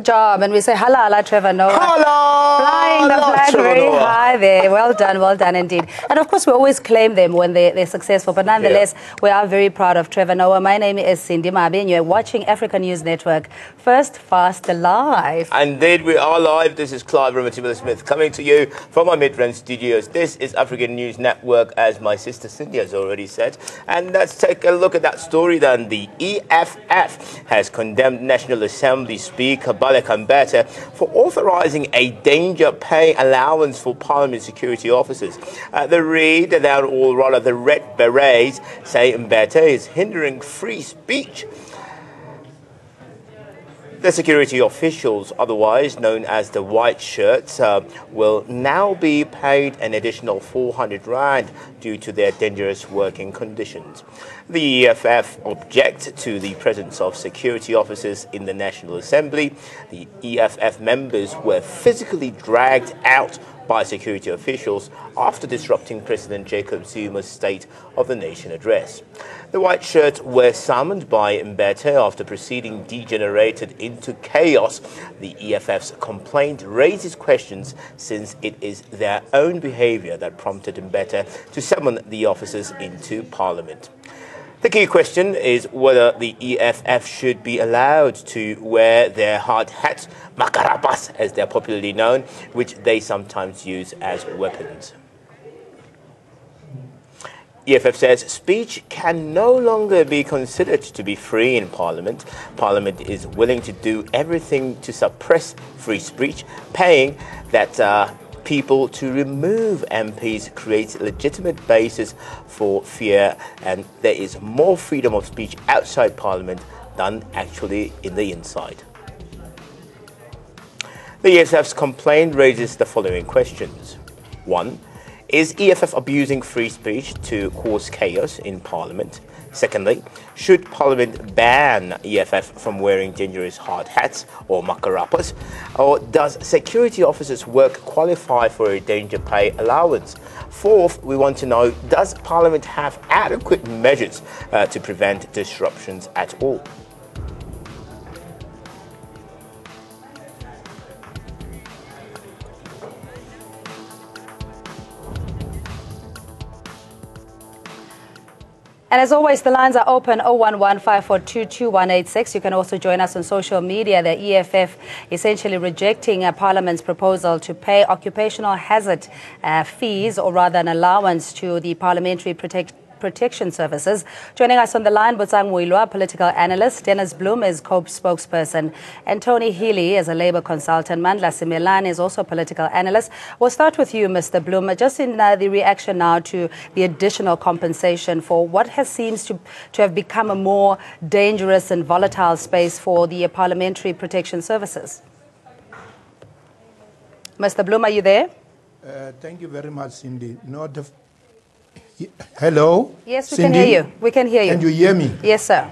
Job, and we say hala Trevor Noah. Hala, flying the flag very high there. Well done indeed. And of course we always claim them when they're successful, but nonetheless we are very proud of Trevor Noah. My name is Cindy Mabe and you're watching Africa News Network. First Fast Live. Indeed, we are live. This is Clive Smith coming to you from our mid-range studios. This is African News Network, as my sister Cindy has already said. And let's take a look at that story then. The EFF has condemned National Assembly Speaker Mbete for authorising a danger pay allowance for Parliament security officers. The Red Berets say Mbete is hindering free speech. The security officials, otherwise known as the white shirts, will now be paid an additional 400 rand due to their dangerous working conditions. The EFF object to the presence of security officers in the National Assembly. The EFF members were physically dragged out by security officials after disrupting President Jacob Zuma's State of the Nation address. The white shirts were summoned by Mbete after proceeding degenerated into chaos. The EFF's complaint raises questions since it is their own behaviour that prompted Mbete to summon the officers into Parliament. The key question is whether the EFF should be allowed to wear their hard hats, makarapas as they're popularly known, which they sometimes use as weapons. EFF says speech can no longer be considered to be free in Parliament. Parliament is willing to do everything to suppress free speech, paying that people to remove MPs creates legitimate basis for fear, and there is more freedom of speech outside Parliament than actually in the inside. The EFF's complaint raises the following questions. 1. Is EFF abusing free speech to cause chaos in Parliament? Secondly, should Parliament ban EFF from wearing dangerous hard hats or makarapas? Or does security officers' work qualify for a danger pay allowance? Fourth, we want to know, does Parliament have adequate measures to prevent disruptions at all? And as always, the lines are open 011-542-2186. You can also join us on social media. The EFF essentially rejecting Parliament's proposal to pay occupational hazard fees, or rather an allowance to the Parliamentary Protection Services. Joining us on the line, Botsang Muilwa, political analyst, Dennis Bloom is COPE spokesperson, and Tony Healy is a Labour consultant. Mandla Simelane is also a political analyst. We'll start with you, Mr. Bloom. Just in the reaction now to the additional compensation for what seems to have become a more dangerous and volatile space for the Parliamentary Protection Services. Mr. Bloom, are you there? Thank you very much, Cindy. Hello? Yes, we Cindy? can hear you. We can hear you. Can you hear me? Yes, sir.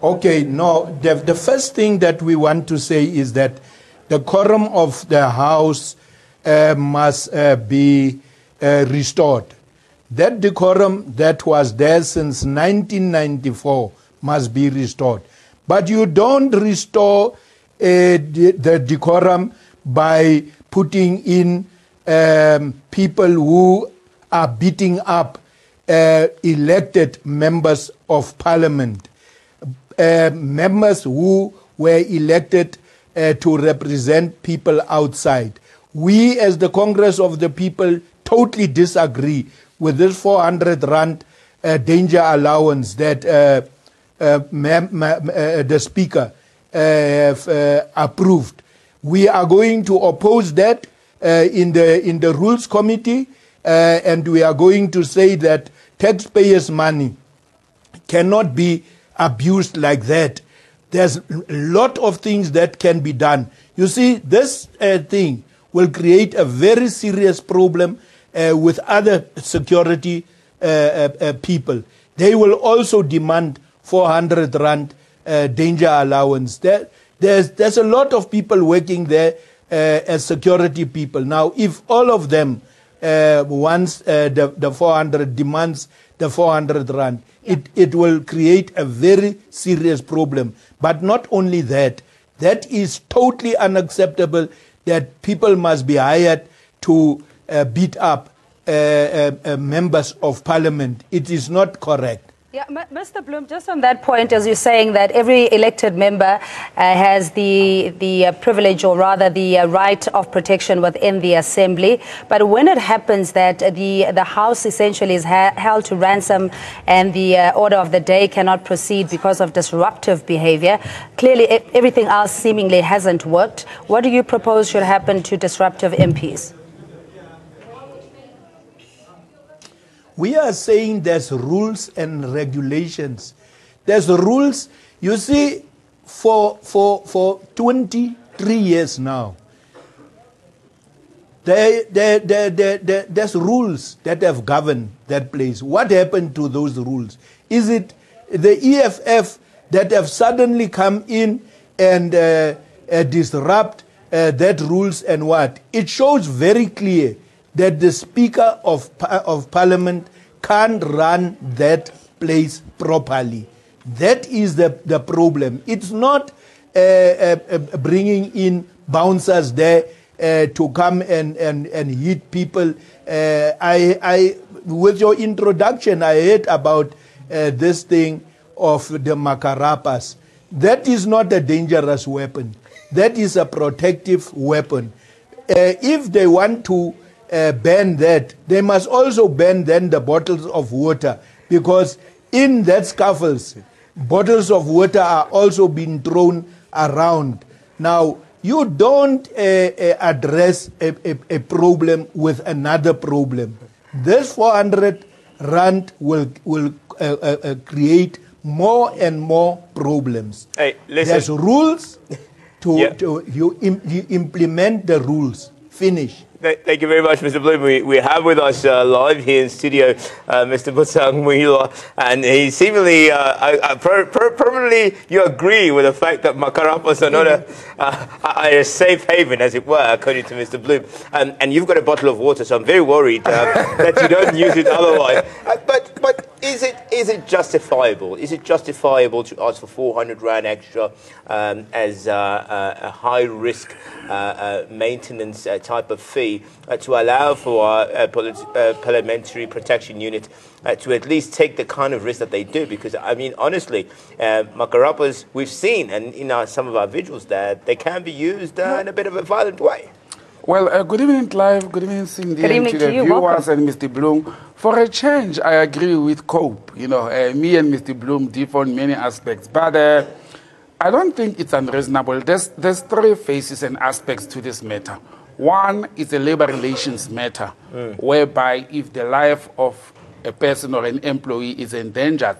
Okay, no, the first thing that we want to say is that the quorum of the House must be restored. That decorum that was there since 1994 must be restored. But you don't restore the decorum by putting in people who are beating up elected members of Parliament, members who were elected to represent people outside. We, as the Congress of the People, totally disagree with this 400 rand danger allowance that the Speaker approved. We are going to oppose that in the Rules Committee, and we are going to say that taxpayers' money cannot be abused like that. There's a lot of things that can be done. You see, this thing will create a very serious problem with other security people. They will also demand 400 rand danger allowance. There's a lot of people working there as security people. Now, if all of them once the 400 demands the 400 rand, it will create a very serious problem. But not only that, That is totally unacceptable, that people must be hired to beat up members of parliament. It is not correct. Yeah, Mr. Bloom, just on that point, as you're saying that every elected member has the privilege, or rather the right of protection within the assembly, but when it happens that the House essentially is held to ransom and the order of the day cannot proceed because of disruptive behavior, clearly everything else seemingly hasn't worked. What do you propose should happen to disruptive MPs? We are saying there's rules and regulations. There's rules. You see, for 23 years now, there's rules that have governed that place. What happened to those rules? Is it the EFF that have suddenly come in and disrupt that rules and what? It shows very clear that the Speaker of Parliament can't run that place properly. That is the problem. It's not bringing in bouncers there to come and hit people. With your introduction, I heard about this thing of the makarapas. That is not a dangerous weapon. That is a protective weapon. If they want to ban that, they must also ban then the bottles of water, because in that scuffles, bottles of water are also being thrown around. Now, you don't address a problem with another problem. This 400 rand will create more and more problems. Hey, listen. There's rules you implement the rules. Finish. Thank you very much, Mr. Bloom. We have with us live here in studio Mr. Busang Muhila, and he seemingly, probably you agree with the fact that makarapas are not a safe haven, as it were, according to Mr. Bloom. And you've got a bottle of water, so I'm very worried that you don't use it otherwise. But is it justifiable? Is it justifiable to ask for 400 rand extra as a high-risk maintenance type of fee to allow for our Parliamentary Protection Unit to at least take the kind of risk that they do? Because, I mean, honestly, makarapas, we've seen, and in some of our vigils there, they can be used in a bit of a violent way. Well, good evening, Clive. Good evening, Cindy. Good evening to the you. viewers. Welcome. And Mr. Bloom. For a change, I agree with Cope. You know, me and Mr. Bloom differ on many aspects, but I don't think it's unreasonable. There's three phases and aspects to this matter. One is a labor relations matter, whereby if the life of a person or an employee is endangered,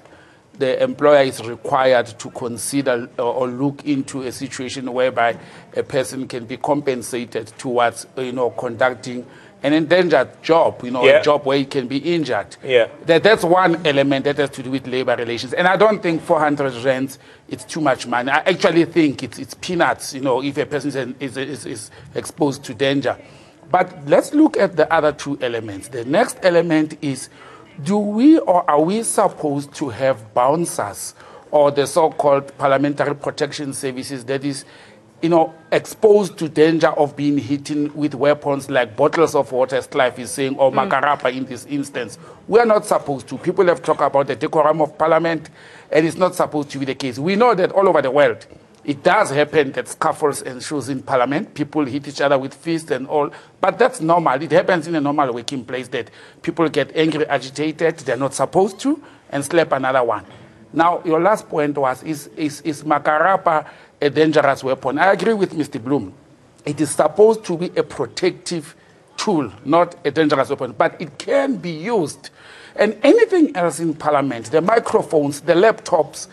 the employer is required to consider or look into a situation whereby a person can be compensated towards, conducting an endangered job, a job where he can be injured. Yeah. That's one element that has to do with labor relations. And I don't think 400 rands, it's too much money. I actually think it's peanuts, if a person is exposed to danger. But let's look at the other two elements. The next element is, do we or are we supposed to have bouncers or the so-called Parliamentary Protection Services that is, exposed to danger of being hit with weapons like bottles of water, as Clive is saying, or makarapa in this instance? We are not supposed to. People have talked about the decorum of Parliament, and it's not supposed to be the case. We know that all over the world, it does happen that scuffles ensues in Parliament. People hit each other with fists and all. But that's normal. It happens in a normal working place that people get angry, agitated, they're not supposed to, and slap another one. Now, your last point was, is makarapa a dangerous weapon? I agree with Mr. Bloom. It is supposed to be a protective tool, not a dangerous weapon. But it can be used. And anything else in Parliament, the microphones, the laptops,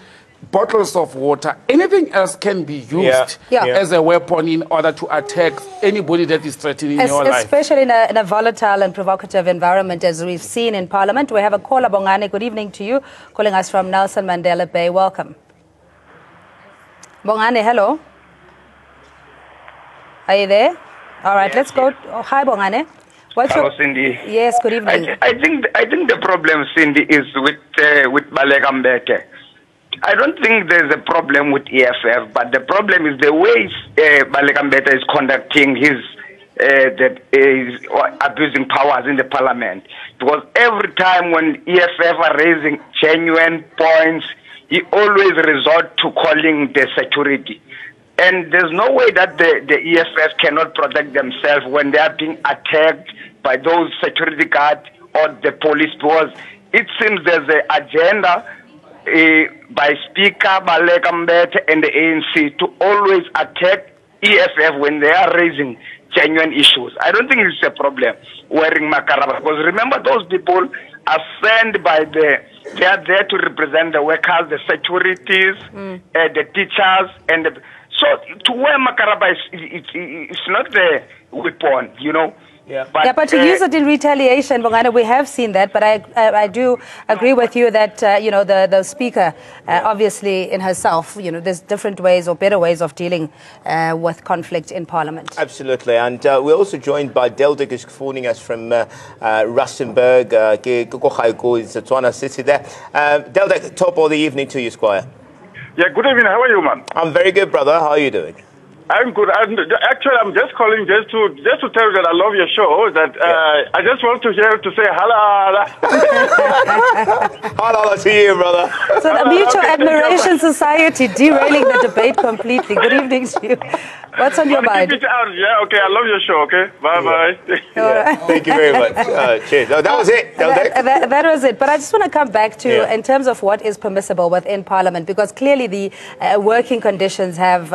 bottles of water, anything else can be used as a weapon in order to attack anybody that is threatening your life. Especially in a volatile and provocative environment, as we've seen in Parliament. We have a caller, Bongane. Good evening to you, calling us from Nelson Mandela Bay. Welcome. Bongane, hello. Are you there? All right, let's go. Oh, hi, Bongane. Hello, Cindy. Yes, good evening. I think the problem, Cindy, is with Mbete. I don't think there's a problem with EFF, but the problem is the way Mbete is conducting his abusing powers in the parliament. Because every time when EFF are raising genuine points, he always resort to calling the security. And there's no way that the EFF cannot protect themselves when they are being attacked by those security guards or the police, because it seems there's an agenda by Speaker Mbete and the ANC to always attack EFF when they are raising genuine issues. I don't think it's a problem wearing makaraba, because remember, those people are sent by they are there to represent the workers, the securities, the teachers, and so to wear makaraba it's not the weapon, you know. Yeah, but to use it in retaliation, Bongani, we have seen that. But I do agree with you that you know, the speaker obviously in herself, you know, there's different ways or better ways of dealing with conflict in Parliament. Absolutely, and we're also joined by Deldik, who's phoning us from Rustenburg, City there. Deldik, top of the evening to you, Squire. Yeah, good evening. How are you, man? I'm very good, brother. How are you doing? I'm good. Actually, I'm just calling just to tell you that I love your show. That I just want to hear to say hala. Hala to you, brother. So the Mutual Admiration Society derailing the debate completely. Good evening to you. What's on your mind? Keep it out. Yeah, okay. I love your show. Okay, bye. Yeah. Thank you very much. Cheers. No, that was it. That was it. But I just want to come back to in terms of what is permissible within Parliament, because clearly the working conditions have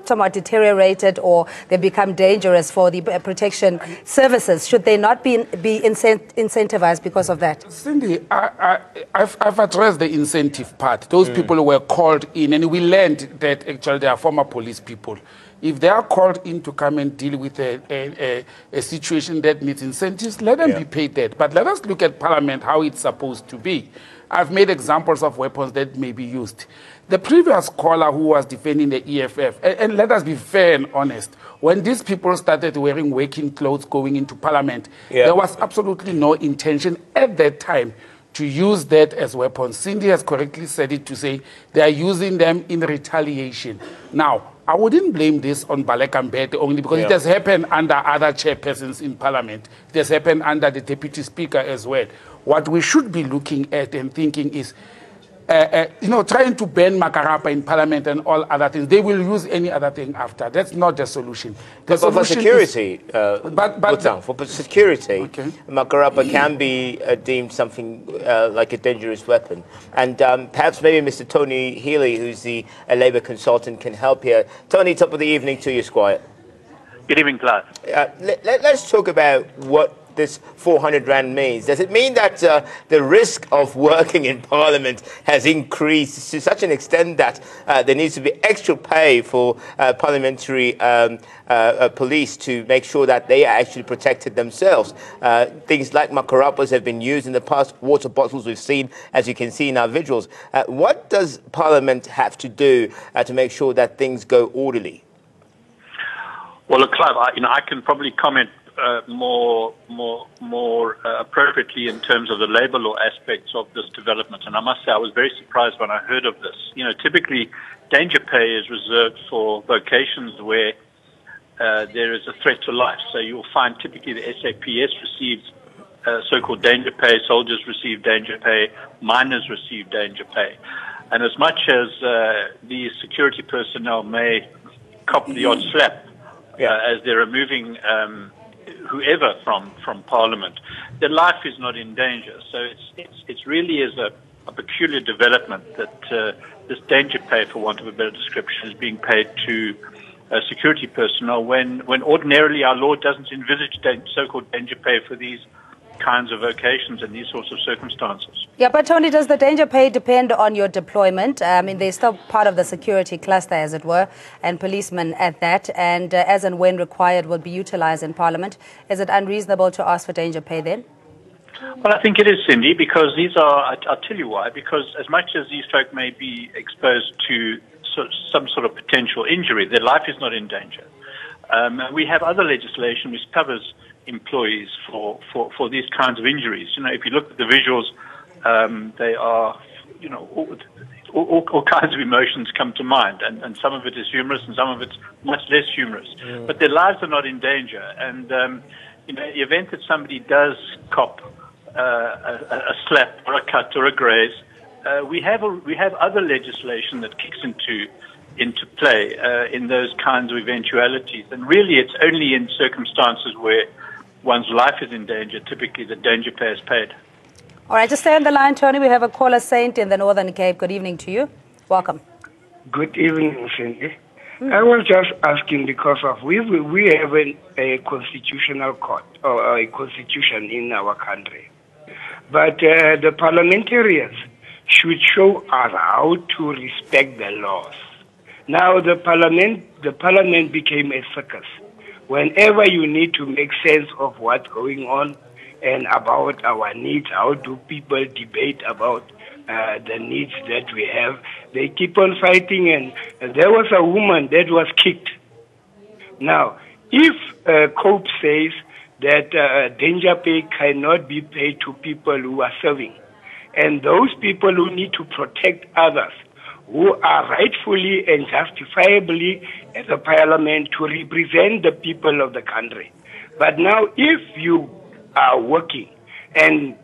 somewhat deteriorated, or they become dangerous for the protection services. Should they not be incentivized because of that? Cindy, I've addressed the incentive part. Those people were called in, and we learned that actually they are former police people. If they are called in to come and deal with a situation that needs incentives, let them be paid that. But let us look at Parliament, how it's supposed to be. I've made examples of weapons that may be used. The previous caller who was defending the EFF, and let us be fair and honest, when these people started wearing working clothes going into Parliament, there was absolutely no intention at that time to use that as weapons. Cindy has correctly said it, to say they are using them in retaliation. Now, I wouldn't blame this on Mbete only, because it has happened under other chairpersons in Parliament. It has happened under the Deputy Speaker as well. What we should be looking at and thinking is, you know, trying to ban Makarapa in Parliament and all other things. They will use any other thing after. That's not the solution. But for security, for security, Makarapa can be deemed something like a dangerous weapon. And perhaps maybe Mr. Tony Healy, who's the Labour consultant, can help here. Tony, top of the evening to you, Squire. Good evening, class. Let's talk about what this 400 Rand means. Does it mean that the risk of working in Parliament has increased to such an extent that there needs to be extra pay for parliamentary police to make sure that they are actually protected themselves? Things like makarapas have been used in the past, water bottles we've seen, as you can see in our visuals. What does Parliament have to do to make sure that things go orderly? Well, look, Clive, I can probably comment more appropriately in terms of the labour law aspects of this development. And I must say I was very surprised when I heard of this. You know, typically danger pay is reserved for vocations where there is a threat to life. So you'll find typically the SAPS receives so-called danger pay, soldiers receive danger pay, miners receive danger pay. And as much as the security personnel may cop the odd slap as they're removing whoever from Parliament, their life is not in danger. So it's really is a peculiar development that this danger pay, for want of a better description, is being paid to security personnel when ordinarily our law doesn't envisage so-called danger pay for these kinds of vocations and these sorts of circumstances. Yeah, but Tony, does the danger pay depend on your deployment? I mean, they're still part of the security cluster, as it were, and policemen at that, and as and when required will be utilised in Parliament. Is it unreasonable to ask for danger pay then? Well, I think it is, Cindy, because these are, I'll tell you why, because as much as these folk may be exposed to some sort of potential injury, their life is not in danger. We have other legislation which covers employees for these kinds of injuries. You know, if you look at the visuals, they are, you know, all kinds of emotions come to mind, and some of it is humorous and some of it's much less humorous. But their lives are not in danger. And in the event that somebody does cop a slap or a cut or a graze, we have other legislation that kicks into play in those kinds of eventualities. And really, it's only in circumstances where one's life is in danger, typically the danger pay is paid. All right, just stay on the line, Tony. We have a caller, Saint, in the Northern Cape. Good evening to you. Welcome. Good evening, Cindy. I was just asking because of we have a constitutional court or a constitution in our country, but the parliamentarians should show us how to respect the laws. Now the parliament became a circus. Whenever you need to make sense of what's going on and about our needs, how do people debate about the needs that we have, they keep on fighting. And there was a woman that was kicked. Now, if COPE says that danger pay cannot be paid to people who are serving, and those people who need to protect others, who are rightfully and justifiably at the parliament to represent the people of the country. But now if you are working, and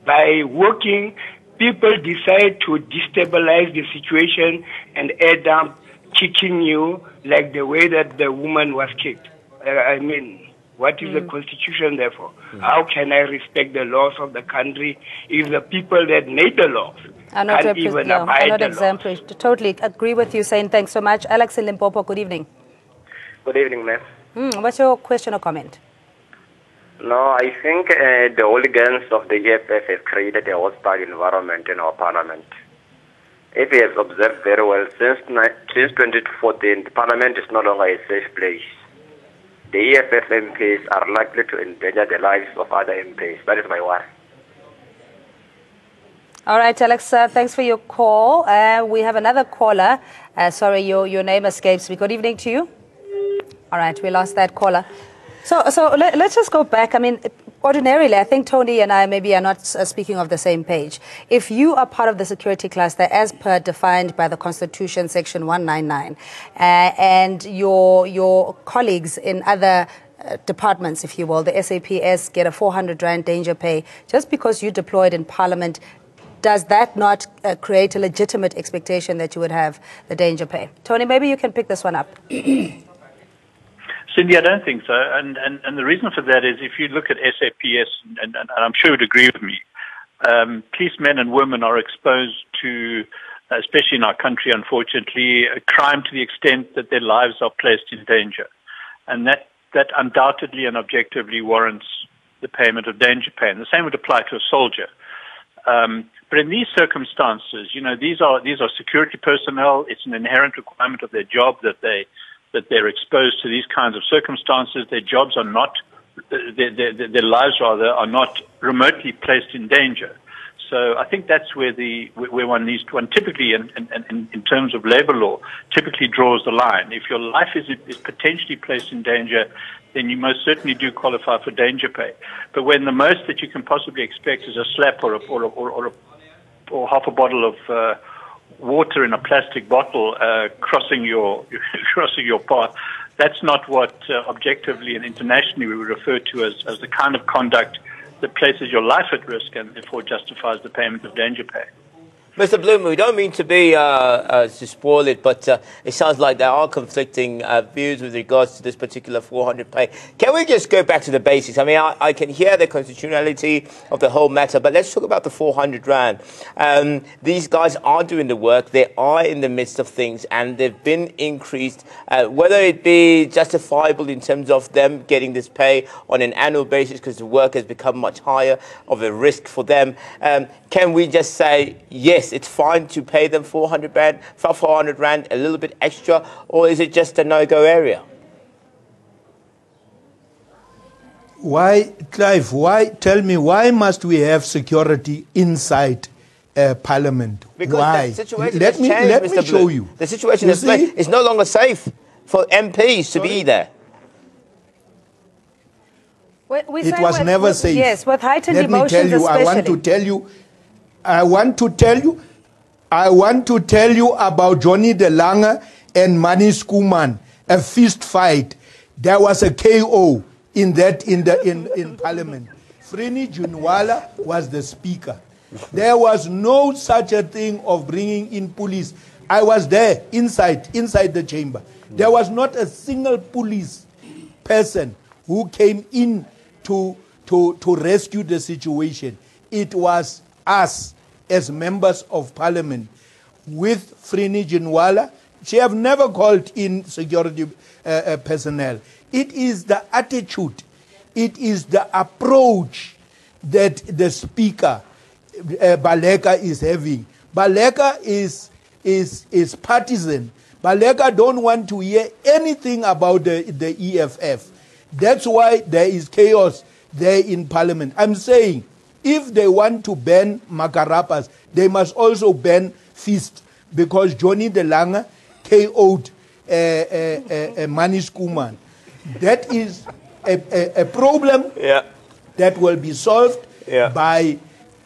by working, people decide to destabilize the situation and end up kicking you like the way that the woman was kicked. I mean, what is the constitution therefore? How can I respect the laws of the country if the people that made the laws can't even abide the laws? Totally agree with you, saying thanks so much. Alex in Limpopo, good evening. Good evening, ma'am. What's your question or comment? No, I think the hooligans of the EFF have created a hostile environment in our parliament. If you have observed very well, since 2014, the parliament is no longer a safe place. The EFF MPs are likely to endanger the lives of other MPs. That is my worry. All right, Alex, thanks for your call. We have another caller. Sorry, your name escapes me. Good evening to you. All right, we lost that caller. So let's just go back. I mean, ordinarily, I think Tony and I maybe are not speaking of the same page. If you are part of the security cluster as per defined by the Constitution, Section 199, and your colleagues in other departments, if you will, the SAPS get a 400 Rand danger pay just because you deployed in Parliament, does that not create a legitimate expectation that you would have the danger pay? Tony, maybe you can pick this one up. Cindy, I don't think so. And the reason for that is if you look at SAPS, and I'm sure you'd agree with me, policemen and women are exposed to, especially in our country, unfortunately, a crime to the extent that their lives are placed in danger. And that undoubtedly and objectively warrants the payment of danger pay. And the same would apply to a soldier. But in these circumstances, you know, these are security personnel. It's an inherent requirement of their job that they're exposed to these kinds of circumstances. Their jobs are not, their lives rather, are not remotely placed in danger. So I think that's where one typically, in terms of labor law, typically draws the line. If your life is potentially placed in danger, then you most certainly do qualify for danger pay. But when the most that you can possibly expect is a slap or half a bottle of water in a plastic bottle crossing your path, that's not what objectively and internationally we would refer to as the kind of conduct that places your life at risk and therefore justifies the payment of danger pay. Mr. Bloom, we don't mean to be to spoil it, but it sounds like there are conflicting views with regards to this particular 400 pay. Can we just go back to the basics? I mean, I can hear the constitutionality of the whole matter, but let's talk about the 400 Rand. These guys are doing the work. They are in the midst of things, and they've been increased. Whether it be justifiable in terms of them getting this pay on an annual basis because the work has become much higher of a risk for them, can we just say, yes, it's fine to pay them 400 Rand, a little bit extra, or is it just a no-go area? Why, Clive, tell me, why must we have security inside Parliament? Because why? The situation let me show you. The situation is no longer safe for MPs to be there. It was never safe. Yes, with heightened emotions especially. I want to tell you, I want to tell you about Johnny De Lange and Manny Schoeman, a fist fight. There was a KO in Parliament. Frini Junwala was the speaker. There was no such a thing of bringing in police. I was there inside the chamber. There was not a single police person who came in to rescue the situation. It was us as members of Parliament with Frini Junwala. She have never called in security personnel. It is the attitude, it is the approach that the speaker, Baleka, is having. Baleka is partisan. Baleka don't want to hear anything about the EFF. That's why there is chaos there in Parliament. I'm saying, if they want to ban Makarapas, they must also ban Fist, because Johnny De Lange KO'd Manny Schoeman. That is a problem that will be solved by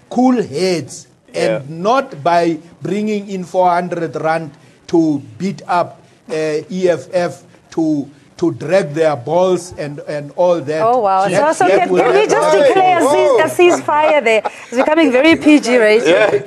cool heads and not by bringing in 400 rand to beat up EFF, to drag their balls and all that. Oh, wow. So can we just declare a ceasefire there? It's becoming very PG rated.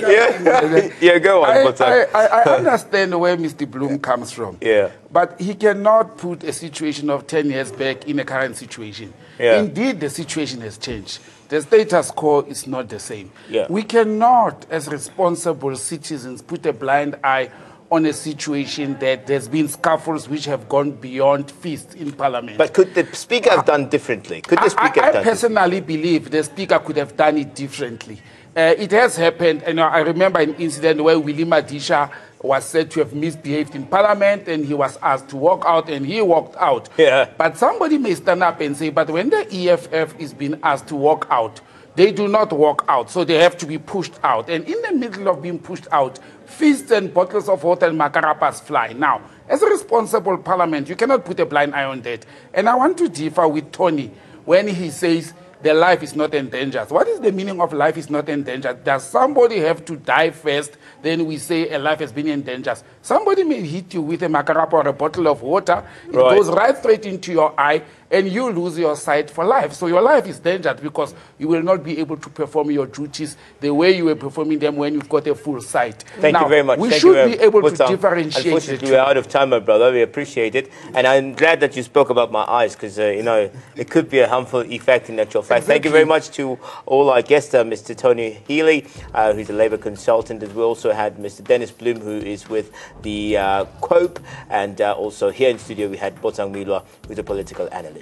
Yeah, go on. I understand where Mr. Bloom comes from. Yeah. But he cannot put a situation of 10 years back in a current situation. Yeah. Indeed, the situation has changed. The status quo is not the same. Yeah. We cannot, as responsible citizens, put a blind eye on a situation that there's been scuffles which have gone beyond fist in Parliament. But could the Speaker have done differently? Could the Speaker have done I personally believe the Speaker could have done it differently. It has happened, and I remember an incident where Willie Madisha was said to have misbehaved in Parliament, and he was asked to walk out, and he walked out. Yeah. But somebody may stand up and say, but when the EFF is being asked to walk out, they do not walk out, so they have to be pushed out. And in the middle of being pushed out, fists and bottles of water and makarapas fly. Now, as a responsible Parliament, you cannot put a blind eye on that. And I want to differ with Tony when he says the life is not endangered. What is the meaning of life is not endangered? Does somebody have to die first, then we say a life has been endangered? Somebody may hit you with a makarapa or a bottle of water. It goes right straight into your eye, and you lose your sight for life. So your life is endangered because you will not be able to perform your duties the way you were performing them when you've got a full sight. Thank you very much. We should be able to differentiate. Unfortunately, we're out of time, my brother. We appreciate it. And I'm glad that you spoke about my eyes because, it could be a harmful effect in actual fact. Exactly. Thank you very much to all our guests, Mr. Tony Healy, who's a Labour consultant. And we also had Mr. Dennis Bloom, who is with the COPE. And also here in studio, we had Botang Milwa, who's a political analyst.